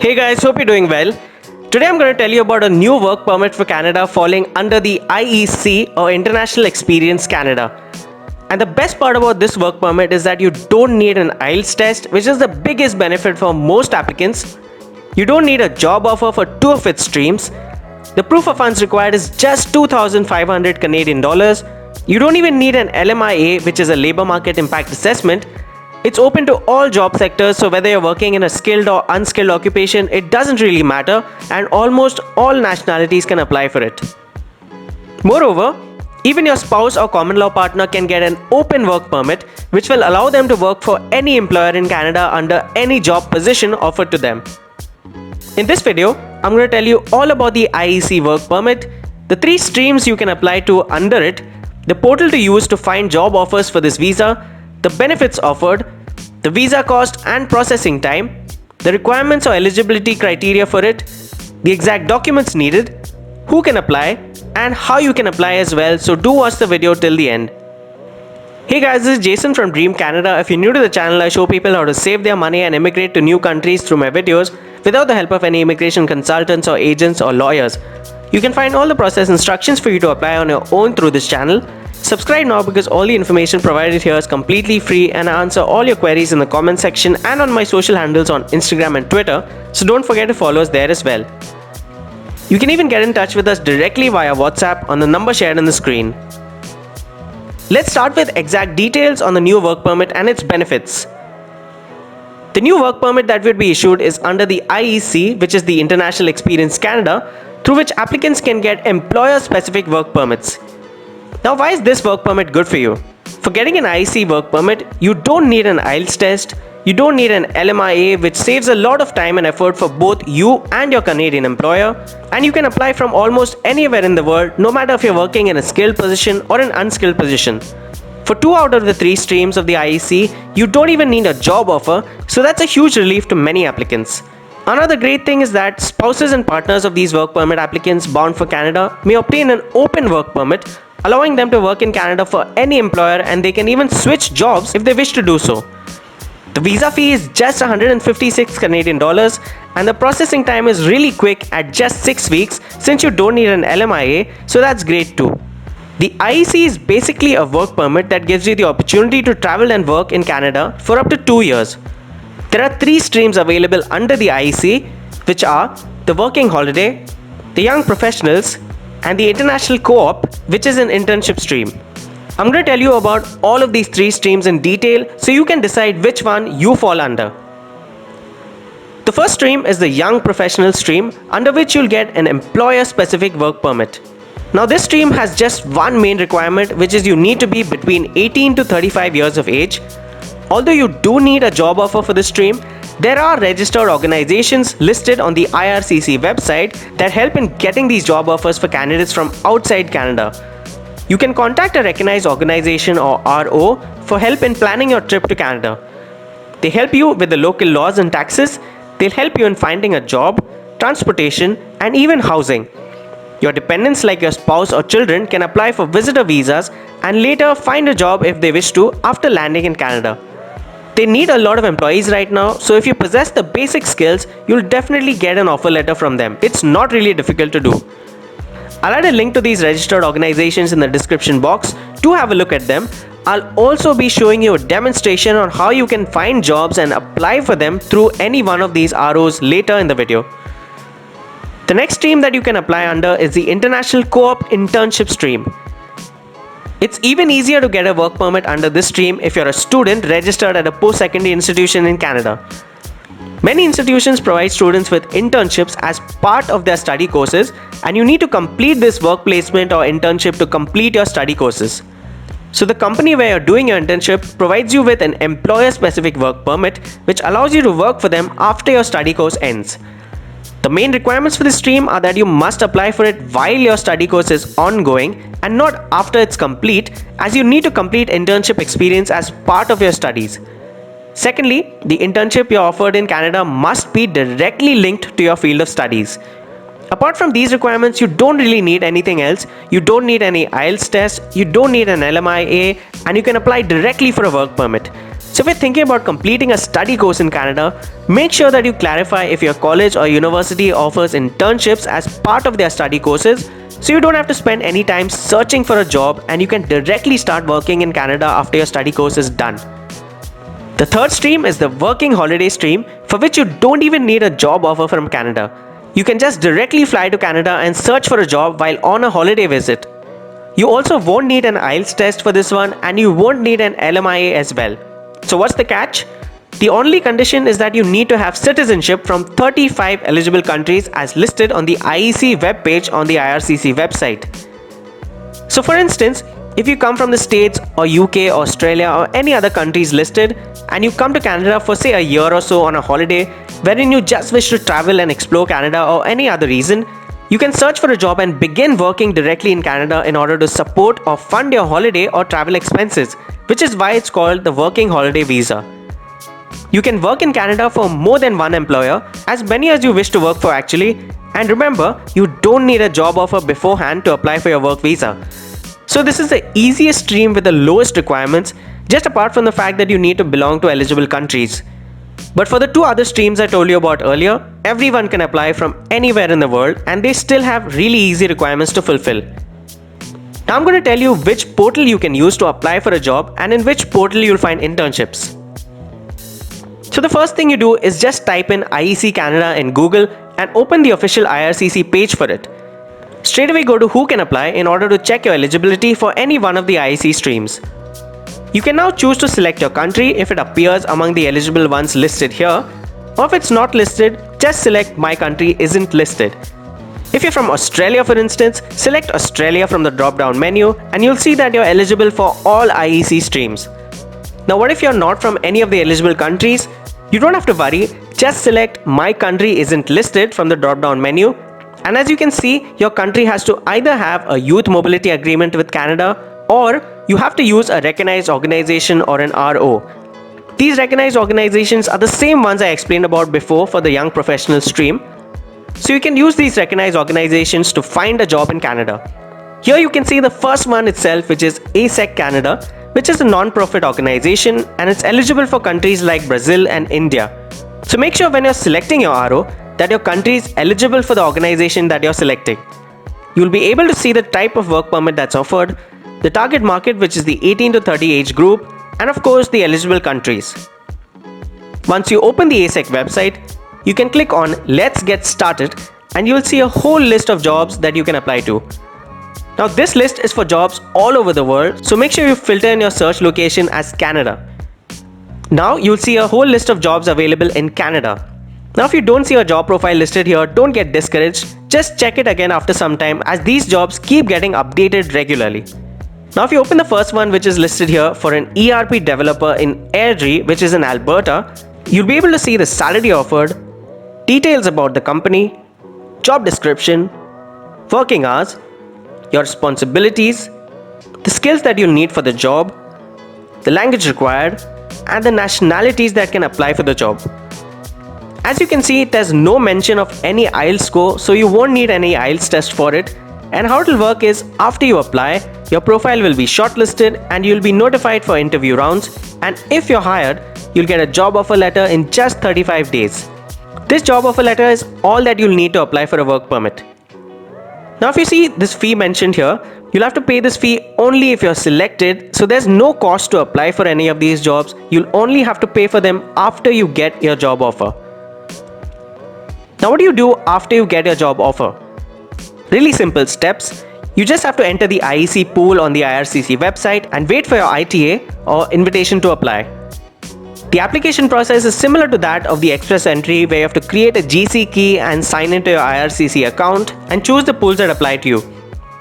Hey guys, hope you're doing well. Today I'm going to tell you about a new work permit for Canada falling under the IEC or International Experience Canada. And the best part about this work permit is that you don't need an IELTS test, which is the biggest benefit for most applicants. You don't need a job offer for two of its streams. The proof of funds required is just 2,500 Canadian dollars. You don't even need an LMIA, which is a labor market impact assessment. It's open to all job sectors, so whether you're working in a skilled or unskilled occupation, it doesn't really matter, and almost all nationalities can apply for it. Moreover, even your spouse or common law partner can get an open work permit, which will allow them to work for any employer in Canada under any job position offered to them. In this video, I'm going to tell you all about the IEC work permit, the three streams you can apply to under it, the portal to use to find job offers for this visa, the benefits offered, the visa cost and processing time, the requirements or eligibility criteria for it, the exact documents needed, who can apply, and how you can apply as well, so do watch the video till the end. Hey guys, this is Jason from Dream Canada. If you're new to the channel, I show people how to save their money and immigrate to new countries through my videos without the help of any immigration consultants or agents or lawyers. You can find all the process instructions for you to apply on your own through this channel. Subscribe now because all the information provided here is completely free, and I answer all your queries in the comment section and on my social handles on Instagram and Twitter, so don't forget to follow us there as well. You can even get in touch with us directly via WhatsApp on the number shared on the screen. Let's start with exact details on the new work permit and its benefits. The new work permit that will be issued is under the IEC, which is the International Experience Canada, through which applicants can get employer-specific work permits. Now, why is this work permit good for you? For getting an IEC work permit, you don't need an IELTS test, you don't need an LMIA, which saves a lot of time and effort for both you and your Canadian employer, and you can apply from almost anywhere in the world, no matter if you're working in a skilled position or an unskilled position. For 2 out of the 3 streams of the IEC, you don't even need a job offer, so that's a huge relief to many applicants. Another great thing is that spouses and partners of these work permit applicants bound for Canada may obtain an open work permit, allowing them to work in Canada for any employer, and they can even switch jobs if they wish to do so. The visa fee is just 156 Canadian dollars, and the processing time is really quick at just 6 weeks since you don't need an LMIA, so that's great too. The IEC is basically a work permit that gives you the opportunity to travel and work in Canada for up to 2 years. There are 3 streams available under the IEC, which are the working holiday, the young professionals, and the international co-op, which is an internship stream. I'm going to tell you about all of these 3 streams in detail so you can decide which one you fall under. The first stream is the young professional stream, under which you'll get an employer-specific work permit. Now this stream has just one main requirement, which is you need to be between 18 to 35 years of age. Although you do need a job offer for this stream, there are registered organizations listed on the IRCC website that help in getting these job offers for candidates from outside Canada. You can contact a recognized organization or RO for help in planning your trip to Canada. They help you with the local laws and taxes, they'll help you in finding a job, transportation, and even housing. Your dependents like your spouse or children can apply for visitor visas and later find a job if they wish to after landing in Canada. They need a lot of employees right now, so if you possess the basic skills, you'll definitely get an offer letter from them. It's not really difficult to do. I'll add a link to these registered organizations in the description box to have a look at them. I'll also be showing you a demonstration on how you can find jobs and apply for them through any one of these ROs later in the video. The next stream that you can apply under is the International Co-op Internship stream. It's even easier to get a work permit under this stream if you're a student registered at a post-secondary institution in Canada. Many institutions provide students with internships as part of their study courses, and you need to complete this work placement or internship to complete your study courses. So the company where you're doing your internship provides you with an employer-specific work permit, which allows you to work for them after your study course ends. The main requirements for this stream are that you must apply for it while your study course is ongoing and not after it's complete, as you need to complete internship experience as part of your studies. Secondly, the internship you're offered in Canada must be directly linked to your field of studies. Apart from these requirements, you don't really need anything else. You don't need any IELTS test, you don't need an LMIA, and you can apply directly for a work permit. So if you're thinking about completing a study course in Canada, make sure that you clarify if your college or university offers internships as part of their study courses, so you don't have to spend any time searching for a job and you can directly start working in Canada after your study course is done. The third stream is the working holiday stream, for which you don't even need a job offer from Canada. You can just directly fly to Canada and search for a job while on a holiday visit. You also won't need an IELTS test for this one, and you won't need an LMIA as well. So what's the catch? The only condition is that you need to have citizenship from 35 eligible countries as listed on the IEC webpage on the IRCC website. So for instance, if you come from the States or UK, Australia or any other countries listed, and you come to Canada for say a year or so on a holiday wherein you just wish to travel and explore Canada or any other reason, you can search for a job and begin working directly in Canada in order to support or fund your holiday or travel expenses, which is why it's called the working holiday visa. You can work in Canada for more than one employer, as many as you wish to work for actually, and remember, you don't need a job offer beforehand to apply for your work visa. So this is the easiest stream with the lowest requirements, just apart from the fact that you need to belong to eligible countries. But for the two other streams I told you about earlier, everyone can apply from anywhere in the world and they still have really easy requirements to fulfill. Now I'm going to tell you which portal you can use to apply for a job and in which portal you'll find internships. So the first thing you do is just type in IEC Canada in Google and open the official IRCC page for it. Straight away go to Who Can Apply in order to check your eligibility for any one of the IEC streams. You can now choose to select your country if it appears among the eligible ones listed here, or if it's not listed, just select My Country Isn't Listed. If you're from Australia for instance, select Australia from the drop-down menu and you'll see that you're eligible for all IEC streams. Now what if you're not from any of the eligible countries? You don't have to worry, just select My Country Isn't Listed from the drop-down menu, and as you can see, your country has to either have a youth mobility agreement with Canada or you have to use a recognized organization or an RO. These recognized organizations are the same ones I explained about before for the young professional stream. So you can use these recognized organizations to find a job in Canada. Here you can see the first one itself, which is ASEC Canada, which is a non-profit organization and it's eligible for countries like Brazil and India. So make sure when you're selecting your RO that your country is eligible for the organization that you're selecting. You'll be able to see the type of work permit that's offered, the target market, which is the 18 to 30 age group, and of course the eligible countries. Once you open the ASEC website, you can click on Let's Get Started and you will see a whole list of jobs that you can apply to. Now this list is for jobs all over the world, so make sure you filter in your search location as Canada. Now you'll see a whole list of jobs available in Canada. Now if you don't see a job profile listed here, don't get discouraged, just check it again after some time as these jobs keep getting updated regularly. Now if you open the first one, which is listed here for an ERP developer in Airdrie, which is in Alberta, you'll be able to see the salary offered, details about the company, job description, working hours, your responsibilities, the skills that you'll need for the job, the language required, and the nationalities that can apply for the job. As you can see, there's no mention of any IELTS score, so you won't need any IELTS test for it. And how it will work is, after you apply, your profile will be shortlisted and you'll be notified for interview rounds, and if you're hired, you'll get a job offer letter in just 35 days. This job offer letter is all that you'll need to apply for a work permit. Now if you see this fee mentioned here, you'll have to pay this fee only if you're selected, so there's no cost to apply for any of these jobs. You'll only have to pay for them after you get your job offer. Now what do you do after you get your job offer? Really simple steps. You just have to enter the IEC pool on the IRCC website and wait for your ITA or invitation to apply. The application process is similar to that of the express entry, where you have to create a GC key and sign into your IRCC account and choose the pools that apply to you.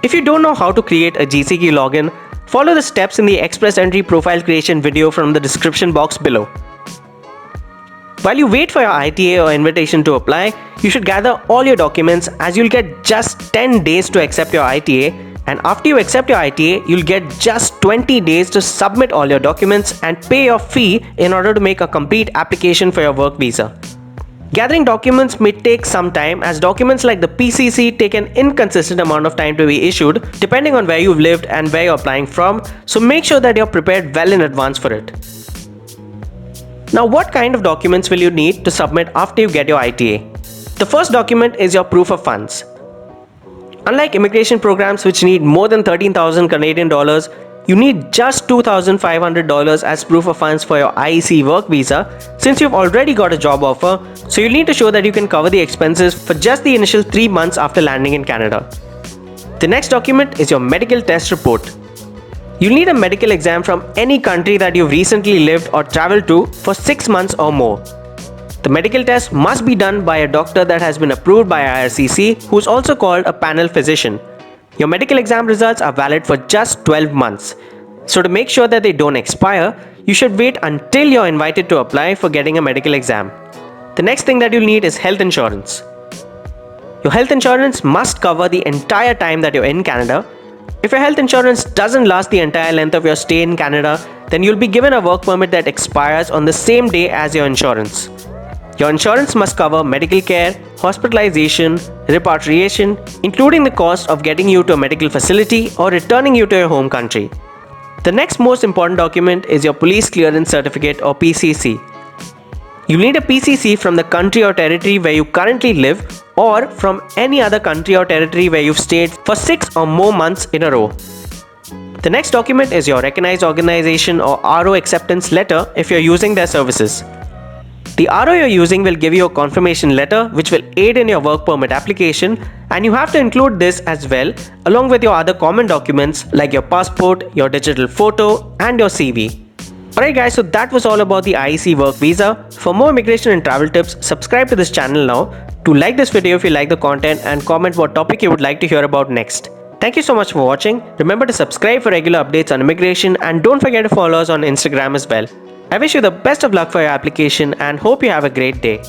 If you don't know how to create a GC key login, follow the steps in the express entry profile creation video from the description box below. While you wait for your ITA or invitation to apply, you should gather all your documents, as you'll get just 10 days to accept your ITA, and after you accept your ITA, you'll get just 20 days to submit all your documents and pay your fee in order to make a complete application for your work visa. Gathering documents may take some time, as documents like the PCC take an inconsistent amount of time to be issued depending on where you've lived and where you're applying from, so make sure that you're prepared well in advance for it. Now, what kind of documents will you need to submit after you get your ITA? The first document is your proof of funds. Unlike immigration programs which need more than 13,000 Canadian dollars, you need just $2,500 as proof of funds for your IEC work visa since you've already got a job offer, so you need to show that you can cover the expenses for just the initial 3 months after landing in Canada. The next document is your medical test report. You'll need a medical exam from any country that you've recently lived or traveled to for 6 months or more. The medical test must be done by a doctor that has been approved by IRCC, who's also called a panel physician. Your medical exam results are valid for just 12 months. So to make sure that they don't expire, you should wait until you're invited to apply for getting a medical exam. The next thing that you'll need is health insurance. Your health insurance must cover the entire time that you're in Canada. If your health insurance doesn't last the entire length of your stay in Canada, then you'll be given a work permit that expires on the same day as your insurance. Your insurance must cover medical care, hospitalization, repatriation, including the cost of getting you to a medical facility or returning you to your home country. The next most important document is your police clearance certificate or PCC. You need a PCC from the country or territory where you currently live or from any other country or territory where you've stayed for 6 or more months in a row. The next document is your recognized organization or RO acceptance letter if you're using their services. The RO you're using will give you a confirmation letter which will aid in your work permit application, and you have to include this as well along with your other common documents like your passport, your digital photo and your CV. Alright guys, so that was all about the IEC work visa. For more immigration and travel tips, subscribe to this channel now. Do like this video if you like the content and comment what topic you would like to hear about next. Thank you so much for watching. Remember to subscribe for regular updates on immigration and don't forget to follow us on Instagram as well. I wish you the best of luck for your application and hope you have a great day.